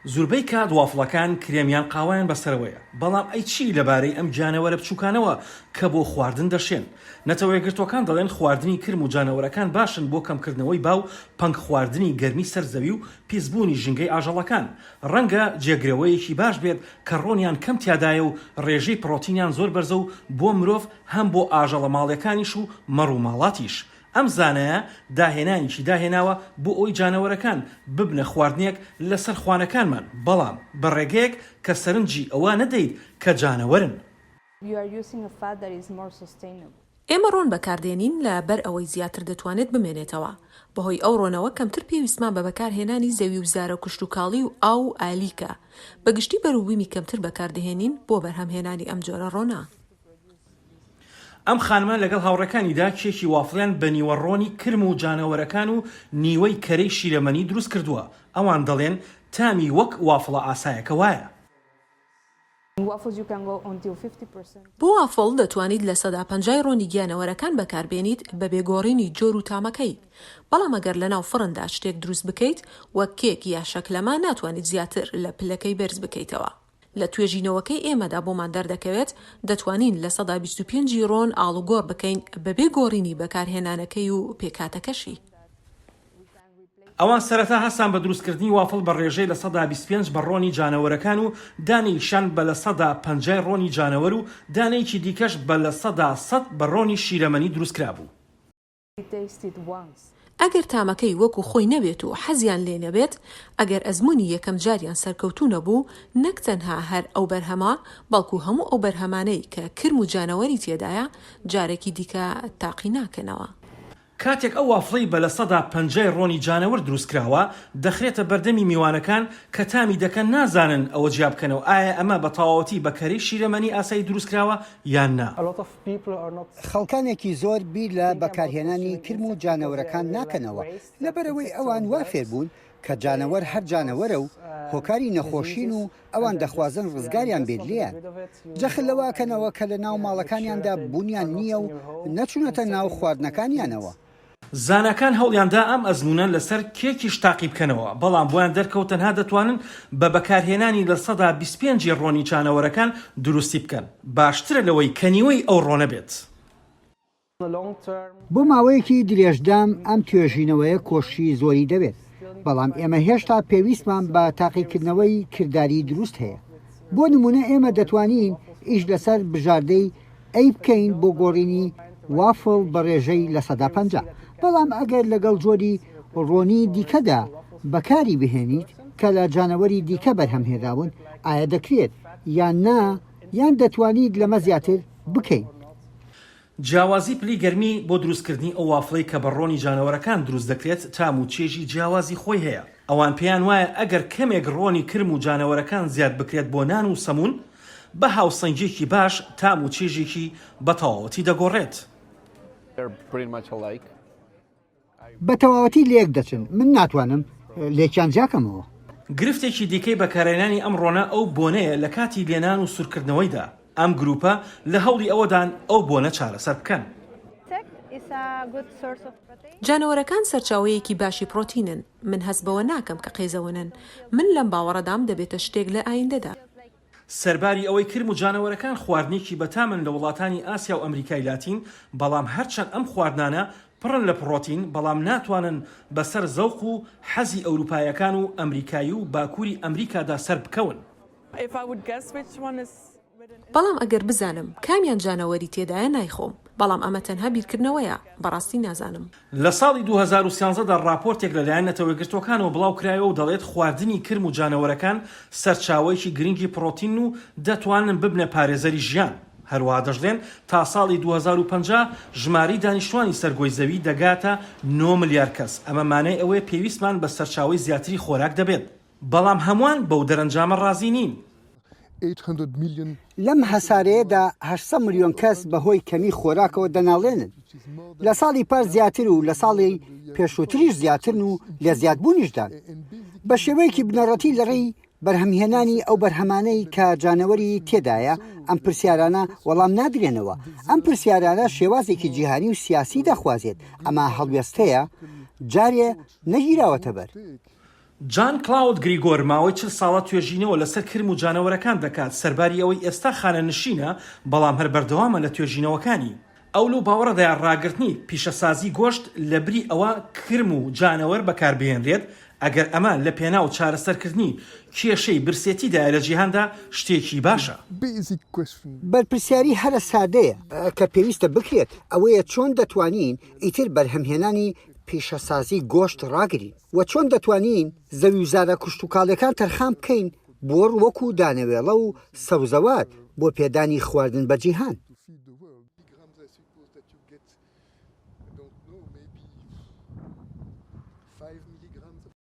زوربەی کات وافڵەکان کرێمیان قاوایان بەسەرەوەیە، بەڵام ئەی چی لەبارەی ئەم جانەوەرە بچووکانەوە کە بۆ خواردن دەشێن؟ نەتەوەیەگرتوەکان دەڵێن خواردنی کرم و جانەوەرەکان باشن بۆ کەمکردنەوەی باو پەنگ خواردنی گەرمی سەرزەوی و پیسبوونی ژنگەی ئاژەڵەکان. ڕەنگە جێگرەوەیەکی باش بێت کە ڕۆنیان کەم تیادایە و ڕێژەی پرۆتینیان زۆر بەرزە و بۆ مرۆڤ هەم بۆ ئاژەڵە ماڵیەکانیش و مەڕ و ماڵاتیش. ئەم زانایە داهێنانیشی داهێناوە بۆ ئەوی جانەوەرەکان ببنە خواردنێک لەسەر خوانەکانمان، بەڵام بە ڕێگەیەک کە سەرنجی ئەوە نەدەیت کە جانەوەرن. ئێمە ڕۆن بەکاردێنین لە بەر ئەوەی زیاتر دەتوانێت بمێنێتەوە. بەهۆی ئەو ڕۆنەوە کەمتر پێویستمان بە بەکارهێنانی زەوی و زارە کوشتوکاڵی و ئاو ئالیکە، بەگشتی بەروبیمی کەمتر بەکاردەهێنین بۆ بەرهەمهێنانی ئەم جۆرە ڕۆنە. ئەم خانمە لەگەڵ هاوڕەکانیدا کێکی وافڵیان بە نیوەڕۆنی کرم و جانەوەرەکان و نیوەی کەرەی شیرەمەنی دروست کردووە. ئەوان دەڵێن تامی وەک وافڵە ئاسایەکە وایە. بۆ وافڵ دەتوانیت لە 150 ڕۆنی گیانەوەرەکان بەکاربێنیت بە بێگۆڕینی جۆر و تامەکەی، بەڵام ئەگەر لەناو فڕندا شتێک دروست بکەیت وەک کێک یا شەکلەما ناتوانیت زیاتر لە پلەکەی بەرز بکەیتەوە. لە توێژینەوەکەی ئێمەدا بۆمان دەردەکەوێت دەتوانین لە 125 ڕۆن ئاڵوگۆڕ بکەین بەبێ گۆڕینی بەکارهێنانەکەی و پێکاتەکەشی. ئەوان سەرەتا هەستان بە دروستکردنی وافڵ بە ڕێژەی لە 125 بە ڕۆنی جانەوەرەکان و دانەیشان بە لە 150 ڕۆنی جانەوەر و دانەیەکی دیکەش بە لە 100 بە ڕۆنی شیرەمەنی دروستکرا بوو. ئەگەر تامەکەی وەکو خۆی نەبێت و حەزیان لێ نەبێت، ئەگەر ئەزمموی یەکەم جاریان سەرکەوتوو نەبوو، نەک تەنها هەر ئەو بەرهەما، بەڵکو هەموو ئەو بەرهەمانەی کە کرم و جانەوەری تێدایە جارێکی دیکە تاقی ناکەنەوە. کاتێک ئەو وافڵەی بە لە 150 ڕۆنی جانەوەر دروستکراوە دەخرێتە بەردەمی میوانەکان کە تامی دەکەن نازانن ئەوە جیا بکەنەوە ئایا ئەمە بە تەواوەتی بە کەرەی شیرەمەنی ئاسایی دروستکراوە یان نا. خەڵکانێکی زۆر بیر لە بەکارهێنانی کرم و جانەوەرەکان ناکەنەوە لەبەرەوەی ئەوان وا فێر بوون کە جانەوەر هەر جانەوەرە و هۆکاری نەخۆشین و ئەوان دەخوازن ڕزگاریان بێت لێیان. جەخل لەواکەنەوە کە لە ناو ماڵەکانیاندا بوونیان نییە و نەچوونەتە ناو خواردنەکانیانەوە. زانەکان هەوڵیاندا ئەم ئەزمونە لەسەر کێکیش تاقی بکەنەوە، بەڵام بۆیان دەرکەوت تەنها دەتوانن بە بەکارهێنانی لە 125 ڕۆنی جانەوەرەکان دروستی بکەن، باشترە لەوەی کەنیوەی ئەو ڕۆنە بێت. بۆ ماوەیەکی درێژدام ئەم توێژینەوەیە کۆشی زۆری دەبێت، بەڵام ئێمە هێشتا پێویستمان بە تاقیکردنەوەی کردداری دروست هەیە. بۆ نمونە ئێمە دەتوانین ئیش لەسەر بژاردەی ئەی بکەین بۆ گۆڕینی وافڵ بە ڕێژەی لە 150، بەڵام ئەگەر لەگەڵ جۆری ڕۆنی دیکەدا بەکاری بهێنیت کە لە جانەوەری دیکە بەرهەمهێداون، ئایا دەکرێت یان نا، یان دەتوانیت لەمە زیاتر بکەین. جیاوازی پلی گەرمی بۆ دروستکردنی ئەو وافڵەی کە بە ڕۆنی جانەوەرەکان دروست دەکرێت تام و چێژی جیاوازی خۆی هەیە. ئەوان پێیان وایە ئەگەر کەمێک ڕۆنی کرم و جانەوەرەکان زیاد بکرێت بۆ نان و سەمون، بە هاوسەنگێکی باش تام و چێژێکی بە تەواوەتی دەگۆڕێت. بە تەواوەتی لێک دەچن، من ناتوانم لێکیان جاکەمەوە. گرفتێکی دیکەی بەکارهێنانی ئەم ڕۆنە ئەو بۆنەیە لە کاتی لێنان و سوورکردنەوەیدا. ئەم گروپە لە هەوڵی ئەوەدان ئەو بۆنە چارەسەر بکەن. جانەوەرەکان سەرچاوەیەکی باشی پرۆتینن. من هەست بەوە ناکەم کە قێزەونن. من لەم باوەڕەدام دەبێتە شتێک لە ئایندەدا. سەرباری ئەوەی کرم و جانەوەرەکان خواردنێکی بەتامن لە وڵاتانی ئاسیا و ئەمریکای لاتین، بەڵام هەرچەند ئەم خواردانە پڕن لە پرۆتین، بەڵام ناتوانن بەسەر زەوق و حەزی ئەوروپایەکان و ئەمریکایی و باکووری ئەمریکادا سەر بکەون. بەڵام ئەگەر بزانم کامیان جانەوەری تێدایە نایخۆم، بەڵام ئەمە تەنها بیرکردنەوەیە، بەڕاستی نازانم. لە ساڵی 2013دا ڕاپۆرتێک لەلایەن نەتەوەیەگرتوەکانەوە بڵاو کرایەوە و دەڵێت خواردنی کرم و جانەوەرەکان سەرچاوەیەکی گرنگی پرۆتین و دەتوانن ببنە پارێزەری ژیان. هەروەها دەژڵێن تا ساڵی 2050 ژماری دانیشتوانی سەرگۆی زەوی دەگاتە 9 ملیار کەس. ئەمە مانای ئەوەیە پێویستمان بە سەرچاوەی زیاتری خۆراک دەبێت، بەڵام هەمووان بەو دەرەنجامە ڕازی نین. لەم هەسارەیەدا 800 ملیۆن کەس بەهۆی کەمی خۆراکەوە دەناڵێنن. لە ساڵی پاش زیاتر و لە ساڵی پێشووتریش زیاترن و لە زیادبوونیشدان. بە شێوەیەکی بنەڕەتی لەڕێی بەرهەمهێنانی ئەو بەرهەمانەی کە جانەوەری تێدایە ئەم پرسیارانە وەڵام نادرێنەوە. ئەم پرسیارانە شێوازێکی جیهانی و سیاسی دەخوازێت. ئەمە هەڵوێستەیە جارێ نەگیراوەتە بەر. جان کلاود گریگۆر ماوەی 40 ساڵە توێژینەوە لەسەر کرم و جانەوەرەکان دەکات سەرباری ئەوەی ئێستا خانە نشینە بەڵام هەر بەردەوامە لە توێژینەوەکانی ئەو لەو باوەڕەدایان ڕاگررتنی پیشەسازی گۆشت لە بری ئەوە کرم و جانەوەر بەکاربهێنرێت ئەگەر ئەمان لە پێناو چارەسەرکردنی کێشەی برسێتیدا لە جیهاندا شتێکی باشە. بەرپرسیاری هەرە سادەیە کە پێویستە بکرێت ئەوەیە چۆن دەتوانین ئیتر بەرهەمهێنانی پیشەسازی گۆشت ڕاگرین و چۆن دەتوانین زەوی و زارە کوشت و کاڵەکان تەرخام بکەین بۆ وەکو دانەوێڵە و سەوزەوات بۆ پێدانی خواردن بە جیهان.